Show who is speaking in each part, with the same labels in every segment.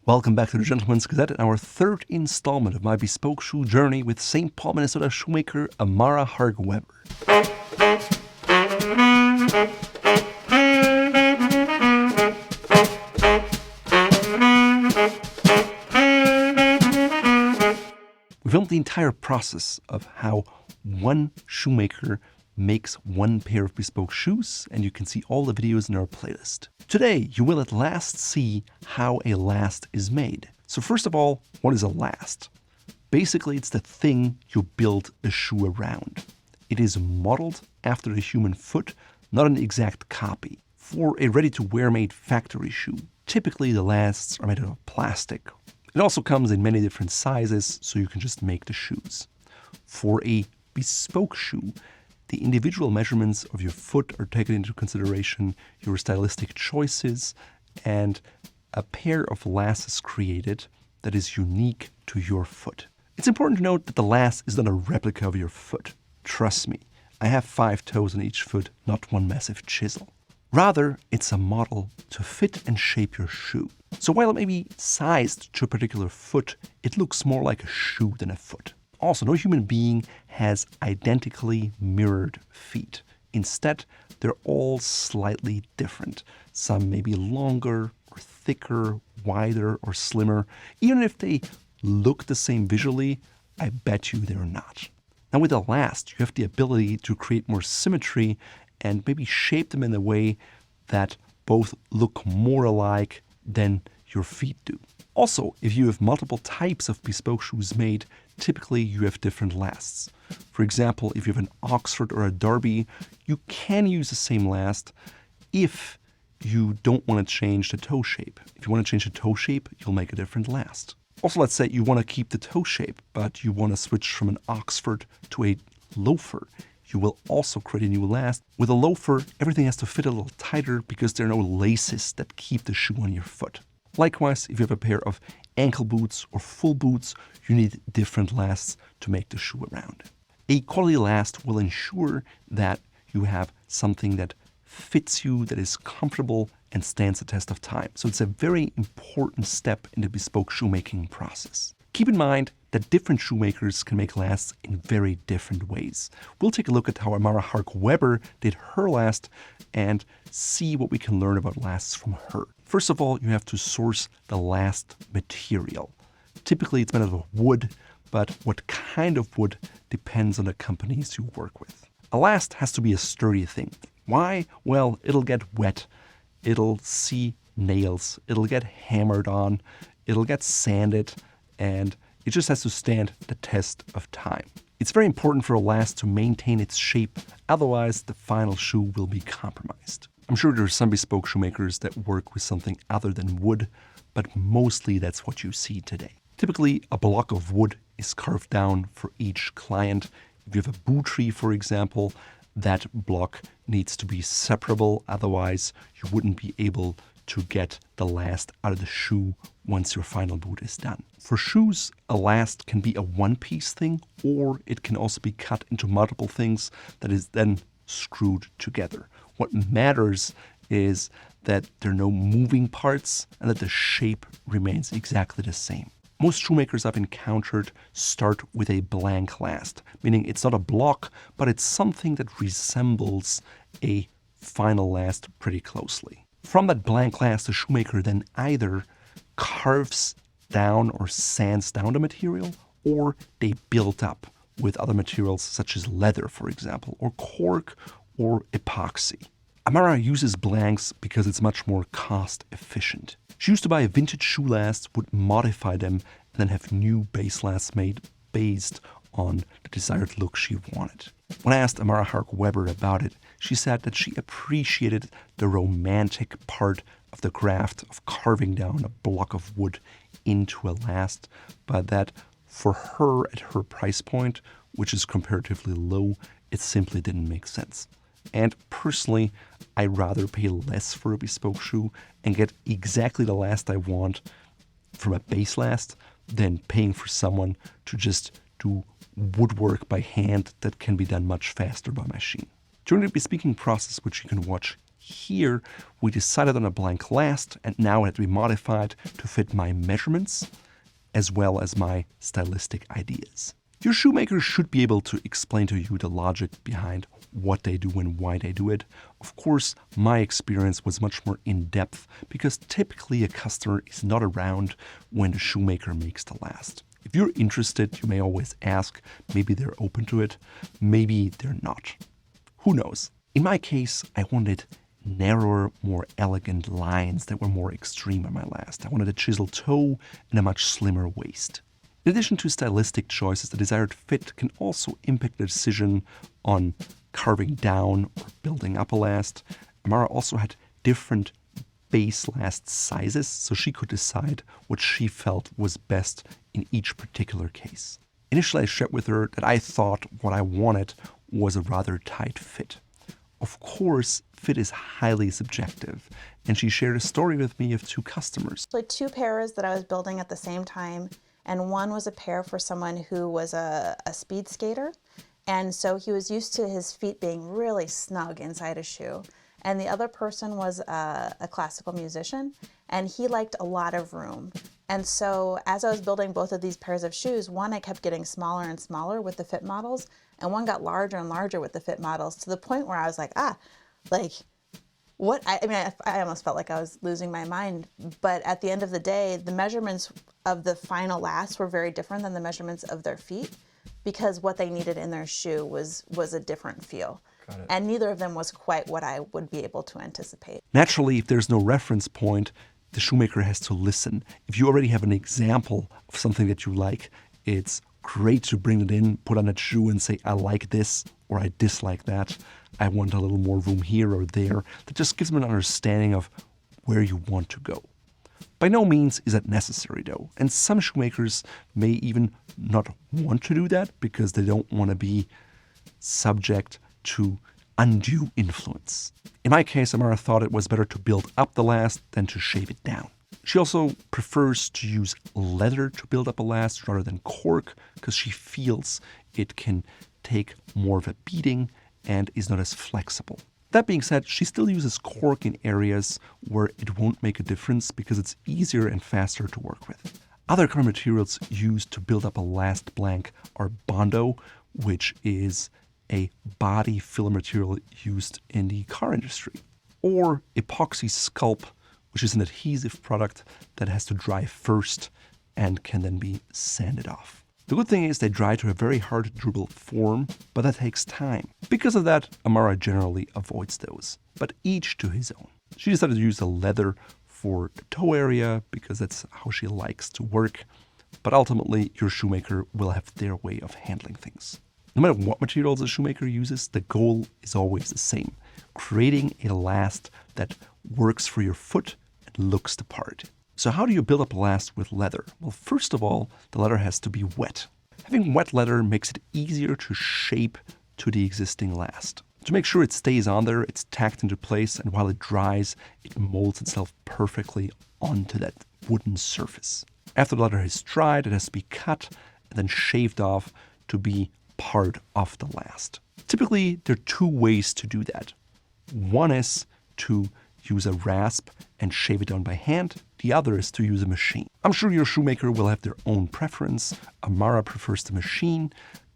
Speaker 1: Welcome back to the Gentleman's Gazette and our third installment of my bespoke shoe journey with St. Paul, Minnesota shoemaker Amara Hark Weber. We filmed the entire process of how one shoemaker makes one pair of bespoke shoes, and you can see all the videos in our playlist. Today, you will at last see how a last is made. So first of all, what is a last? Basically, it's the thing you build a shoe around. It is modeled after the human foot, not an exact copy. For a ready-to-wear made factory shoe, typically the lasts are made out of plastic. It also comes in many different sizes, so you can just make the shoes. For a bespoke shoe, the individual measurements of your foot are taken into consideration, your stylistic choices, and a pair of lasts is created that is unique to your foot. It's important to note that the last is not a replica of your foot. Trust me, I have 5 toes on each foot, not one massive chisel. Rather, it's a model to fit and shape your shoe. So while it may be sized to a particular foot, it looks more like a shoe than a foot. Also, no human being has identically mirrored feet. Instead, they're all slightly different. Some may be longer or thicker, wider or slimmer. Even if they look the same visually, I bet you they're not. Now with a last, you have the ability to create more symmetry and maybe shape them in a way that both look more alike than your feet do. Also, if you have multiple types of bespoke shoes made, typically you have different lasts. For example, if you have an Oxford or a Derby, you can use the same last if you don't want to change the toe shape. If you want to change the toe shape, you'll make a different last. Also, let's say you want to keep the toe shape, but you want to switch from an Oxford to a loafer. You will also create a new last. With a loafer, everything has to fit a little tighter because there are no laces that keep the shoe on your foot. Likewise, if you have a pair of ankle boots or full boots, you need different lasts to make the shoe around. A quality last will ensure that you have something that fits you, that is comfortable and stands the test of time. So it's a very important step in the bespoke shoemaking process. Keep in mind that different shoemakers can make lasts in very different ways. We'll take a look at how Amara Hark Weber did her last and see what we can learn about lasts from her. First of all, you have to source the last material. Typically it's made out of wood, but what kind of wood depends on the companies you work with. A last has to be a sturdy thing. Why? Well, it'll get wet, it'll see nails, it'll get hammered on, it'll get sanded, and it just has to stand the test of time. It's very important for a last to maintain its shape, otherwise the final shoe will be compromised. I'm sure there are some bespoke shoemakers that work with something other than wood, but mostly that's what you see today. Typically, a block of wood is carved down for each client. If you have a boot tree, for example, that block needs to be separable, otherwise you wouldn't be able to get the last out of the shoe once your final boot is done. For shoes, a last can be a one-piece thing, or it can also be cut into multiple things that is then screwed together. What matters is that there are no moving parts and that the shape remains exactly the same. Most shoemakers I've encountered start with a blank last, meaning it's not a block, but it's something that resembles a final last pretty closely. From that blank last, the shoemaker then either carves down or sands down the material, or they build up with other materials such as leather, for example, or cork or epoxy. Amara uses blanks because it's much more cost efficient. She used to buy a vintage shoe last, would modify them, and then have new base lasts made based on the desired look she wanted. When I asked Amara Hark Weber about it, she said that she appreciated the romantic part of the craft of carving down a block of wood into a last, but that for her at her price point, which is comparatively low, it simply didn't make sense. And personally, I'd rather pay less for a bespoke shoe and get exactly the last I want from a base last than paying for someone to just do woodwork by hand that can be done much faster by machine. During the bespeaking process, which you can watch Here, we decided on a blank last, and now it had to be modified to fit my measurements as well as my stylistic ideas. Your shoemaker should be able to explain to you the logic behind what they do and why they do it. Of course, my experience was much more in-depth because typically a customer is not around when the shoemaker makes the last. If you're interested, you may always ask. Maybe they're open to it, maybe they're not. Who knows? In my case, I wanted narrower, more elegant lines that were more extreme on my last. I wanted a chiseled toe and a much slimmer waist. In addition to stylistic choices, the desired fit can also impact the decision on carving down or building up a last. Amara also had different base last sizes, so she could decide what she felt was best in each particular case. Initially, I shared with her that I thought what I wanted was a rather tight fit. Of course, fit is highly subjective, and she shared a story with me of two customers.
Speaker 2: Like 2 pairs that I was building at the same time, and one was a pair for someone who was a speed skater, and so he was used to his feet being really snug inside a shoe. And the other person was a classical musician, and he liked a lot of room. And so as I was building both of ththese pairs of shoes, one I kept getting smaller and smaller with the fit models, and one got larger and larger with the fit models, to the point where I was like, what? I almost felt like I was losing my mind. But at the end of the day, the measurements of the final last were very different than the measurements of their feet, because what they needed in their shoe was a different feel. And neither of them was quite what I would be able to anticipate.
Speaker 1: Naturally, if there's no reference point, the shoemaker has to listen. If you already have an example of something that you like, it's great to bring it in, put on a shoe and say, I like this or I dislike that. I want a little more room here or there. That just gives them an understanding of where you want to go. By no means is that necessary though, and some shoemakers may even not want to do that because they don't want to be subject to undue influence. In my case, Amara thought it was better to build up the last than to shave it down. She also prefers to use leather to build up a last rather than cork because she feels it can take more of a beating and is not as flexible. That being said, she still uses cork in areas where it won't make a difference because it's easier and faster to work with. Other common materials used to build up a last blank are Bondo, which is a body filler material used in the car industry, or epoxy sculpt, which is an adhesive product that has to dry first and can then be sanded off. The good thing is they dry to a very hard, durable form, but that takes time. Because of that, Amara generally avoids those, but each to his own. She decided to use the leather for the toe area because that's how she likes to work, but ultimately your shoemaker will have their way of handling things. No matter what materials a shoemaker uses, the goal is always the same: creating a last that works for your foot and looks the part. So how do you build up a last with leather? Well, first of all, the leather has to be wet. Having wet leather makes it easier to shape to the existing last. To make sure it stays on there, it's tacked into place, and while it dries, it molds itself perfectly onto that wooden surface. After the leather has dried, it has to be cut and then shaved off to be part of the last. Typically, there are 2 ways to do that. One is to use a rasp and shave it down by hand. The other is to use a machine. I'm sure your shoemaker will have their own preference. Amara prefers the machine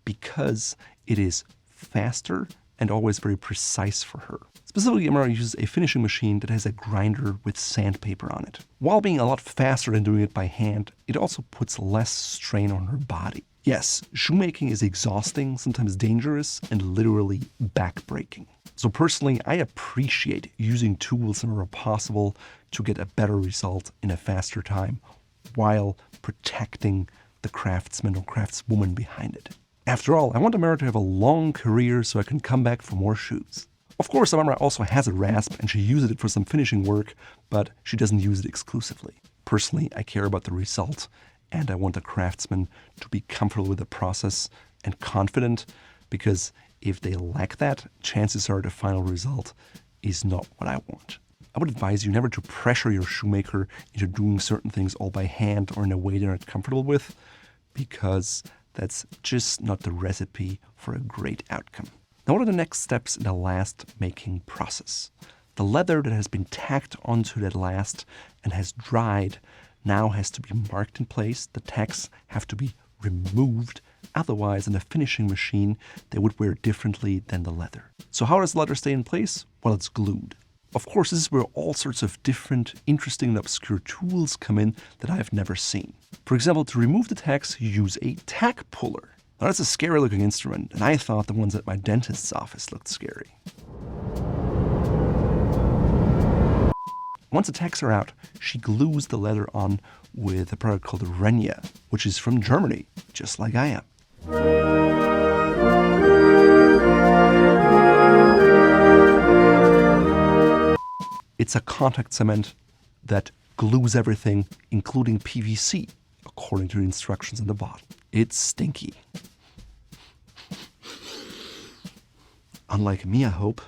Speaker 1: because it is faster and always very precise for her. Specifically, Amara uses a finishing machine that has a grinder with sandpaper on it. While being a lot faster than doing it by hand, it also puts less strain on her body. Yes, shoemaking is exhausting, sometimes dangerous, and literally backbreaking. So personally, I appreciate using tools whenever possible to get a better result in a faster time while protecting the craftsman or craftswoman behind it. After all, I want Amara to have a long career so I can come back for more shoes. Of course, Amara also has a rasp and she uses it for some finishing work, but she doesn't use it exclusively. Personally, I care about the result, and I want the craftsman to be comfortable with the process and confident, because if they lack that, chances are the final result is not what I want. I would advise you never to pressure your shoemaker into doing certain things all by hand or in a way they're not comfortable with, because that's just not the recipe for a great outcome. Now, what are the next steps in the last making process? The leather that has been tacked onto that last and has dried now has to be marked in place. The tacks have to be removed. Otherwise, in a finishing machine, they would wear differently than the leather. So how does the leather stay in place? Well, it's glued. Of course, this is where all sorts of different, interesting and obscure tools come in that I have never seen. For example, to remove the tacks, you use a tack puller. Now, that's a scary looking instrument, and I thought the ones at my dentist's office looked scary. Once the tacks are out, she glues the leather on with a product called Renya, which is from Germany, just like I am. It's a contact cement that glues everything, including PVC, according to the instructions in the bottle. It's stinky. Unlike me, I hope.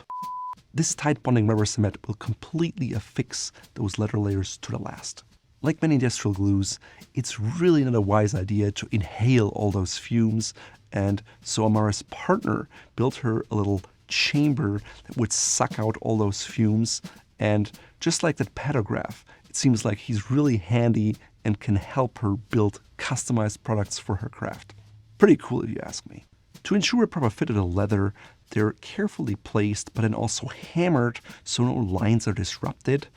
Speaker 1: This tight bonding rubber cement will completely affix those leather layers to the last. Like many industrial glues, it's really not a wise idea to inhale all those fumes, and so Amara's partner built her a little chamber that would suck out all those fumes, and just like that pantograph, it seems like he's really handy and can help her build customized products for her craft. Pretty cool if you ask me. To ensure a proper fit of the leather, they're carefully placed but then also hammered so no lines are disrupted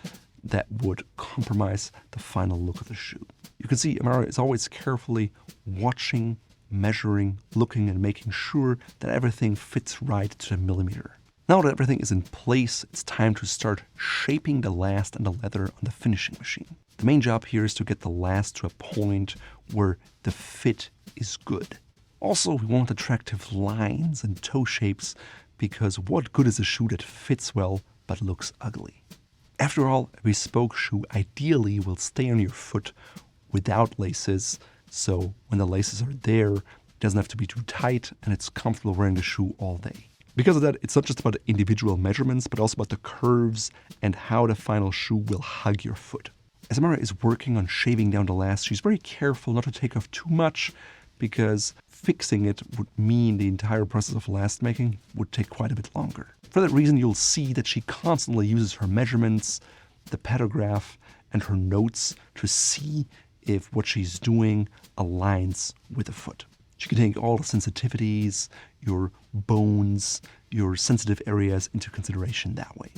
Speaker 1: that would compromise the final look of the shoe. You can see Amara is always carefully watching, measuring, looking and making sure that everything fits right to the millimeter. Now that everything is in place, it's time to start shaping the last and the leather on the finishing machine. The main job here is to get the last to a point where the fit is good. Also, we want attractive lines and toe shapes because what good is a shoe that fits well but looks ugly? After all, a bespoke shoe ideally will stay on your foot without laces, so when the laces are there, it doesn't have to be too tight and it's comfortable wearing the shoe all day. Because of that, it's not just about individual measurements, but also about the curves and how the final shoe will hug your foot. As Amara is working on shaving down the last, she's very careful not to take off too much because fixing it would mean the entire process of last making would take quite a bit longer. For that reason, you'll see that she constantly uses her measurements, the pantograph, and her notes to see if what she's doing aligns with the foot. She can take all the sensitivities, your bones, your sensitive areas into consideration that way.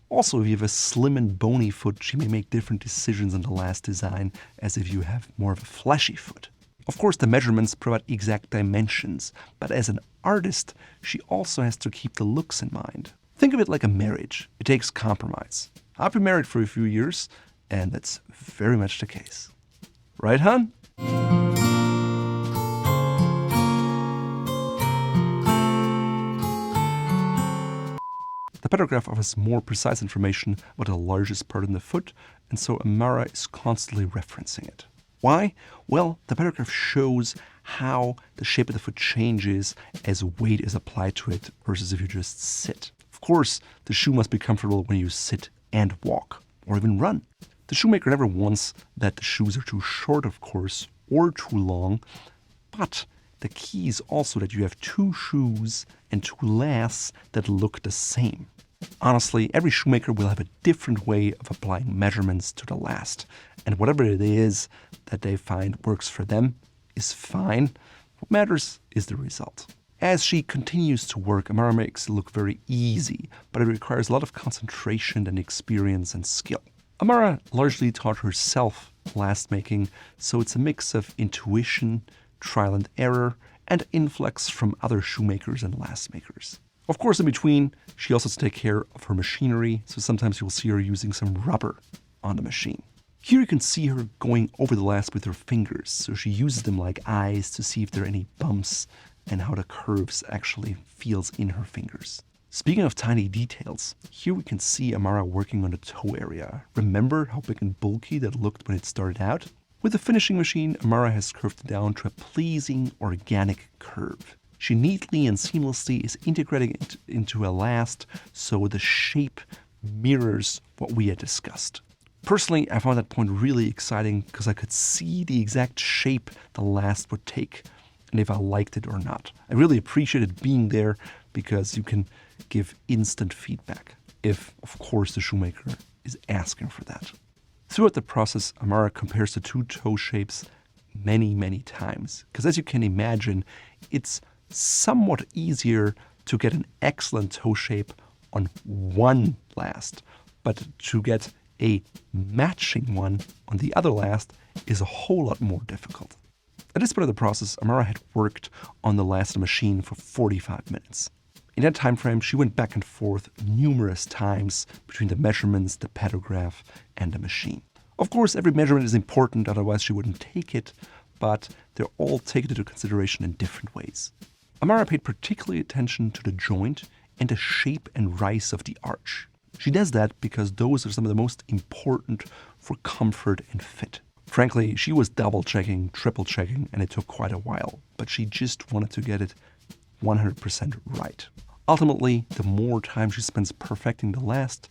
Speaker 1: Also, if you have a slim and bony foot, she may make different decisions on the last design as if you have more of a fleshy foot. Of course, the measurements provide exact dimensions, but as an artist, she also has to keep the looks in mind. Think of it like a marriage. It takes compromise. I've been married for a few years, and that's very much the case. Right, hon? The pantograph offers more precise information about the largest part in the foot, and so Amara is constantly referencing it. Why? Well, the pantograph shows how the shape of the foot changes as weight is applied to it versus if you just sit. Of course, the shoe must be comfortable when you sit and walk, or even run. The shoemaker never wants that the shoes are too short, of course, or too long, but the key is also that you have two shoes and two lasts that look the same. Honestly, every shoemaker will have a different way of applying measurements to the last, and whatever it is that they find works for them is fine. What matters is the result. As she continues to work, Amara makes it look very easy, but it requires a lot of concentration and experience and skill. Amara largely taught herself last making, so it's a mix of intuition, trial and error, and influx from other shoemakers and last makers. Of course, in between, she also has to take care of her machinery, so sometimes you'll see her using some rubber on the machine. Here you can see her going over the last with her fingers, so she uses them like eyes to see if there are any bumps and how the curves actually feels in her fingers. Speaking of tiny details, here we can see Amara working on the toe area. Remember how big and bulky that looked when it started out? With the finishing machine, Amara has curved it down to a pleasing, organic curve. She neatly and seamlessly is integrating it into a last, so the shape mirrors what we had discussed. Personally, I found that point really exciting because I could see the exact shape the last would take and if I liked it or not. I really appreciated being there because you can give instant feedback. if, of course, the shoemaker is asking for that. Throughout the process, Amara compares the two toe shapes many, many times, because as you can imagine, it's somewhat easier to get an excellent toe shape on one last, but to get a matching one on the other last is a whole lot more difficult. At this point of the process, Amara had worked on the last machine for 45 minutes. In that time frame, she went back and forth numerous times between the measurements, the pedograph, and the machine. Of course, every measurement is important, otherwise she wouldn't take it, but they're all taken into consideration in different ways. Amara paid particularly attention to the joint and the shape and rise of the arch. She does that because those are some of the most important for comfort and fit. Frankly, she was double-checking, triple-checking, and it took quite a while, but she just wanted to get it 100% right. Ultimately, the more time she spends perfecting the last,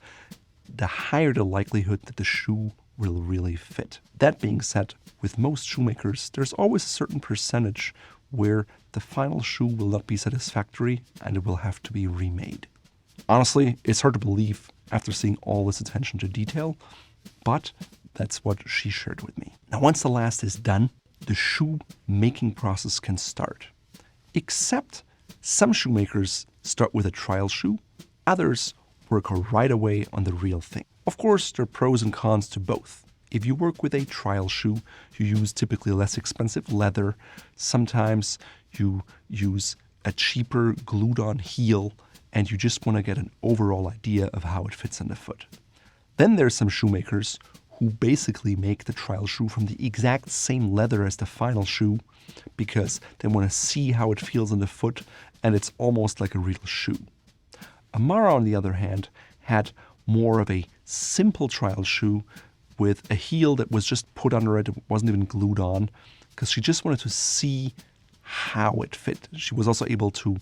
Speaker 1: the higher the likelihood that the shoe will really fit. That being said, with most shoemakers, there's always a certain percentage where the final shoe will not be satisfactory and it will have to be remade. Honestly, it's hard to believe after seeing all this attention to detail, but that's what she shared with me. Now, once the last is done, the shoe making process can start. Except some shoemakers start with a trial shoe, others work right away on the real thing. Of course, there are pros and cons to both. If you work with a trial shoe, you use typically less expensive leather. Sometimes you use a cheaper glued-on heel, and you just want to get an overall idea of how it fits on the foot. Then there's some shoemakers who basically make the trial shoe from the exact same leather as the final shoe because they want to see how it feels on the foot, and it's almost like a real shoe. Amara, on the other hand, had more of a simple trial shoe with a heel that was just put under it. It wasn't even glued on because she just wanted to see how it fit. She was also able to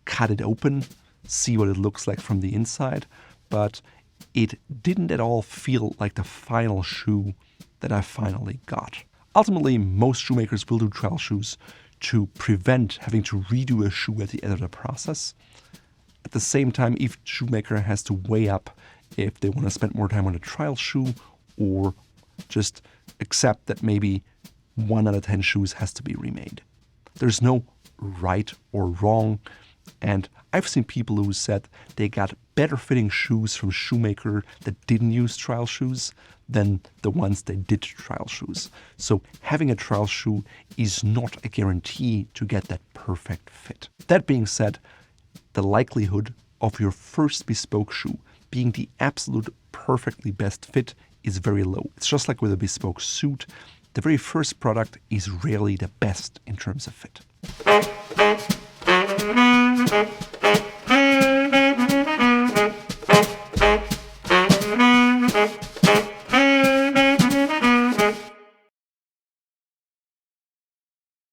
Speaker 1: cut it open, see what it looks like from the inside, but it didn't at all feel like the final shoe that I finally got. Ultimately, most shoemakers will do trial shoes to prevent having to redo a shoe at the end of the process. At the same time, each shoemaker has to weigh up if they want to spend more time on a trial shoe or just accept that maybe 1 out of 10 shoes has to be remade. There's no right or wrong, and I've seen people who said they got better fitting shoes from shoemaker that didn't use trial shoes than the ones that did trial shoes. So having a trial shoe is not a guarantee to get that perfect fit. That being said, the likelihood of your first bespoke shoe being the absolute perfectly best fit is very low. It's just like with a bespoke suit. The very first product is rarely the best in terms of fit.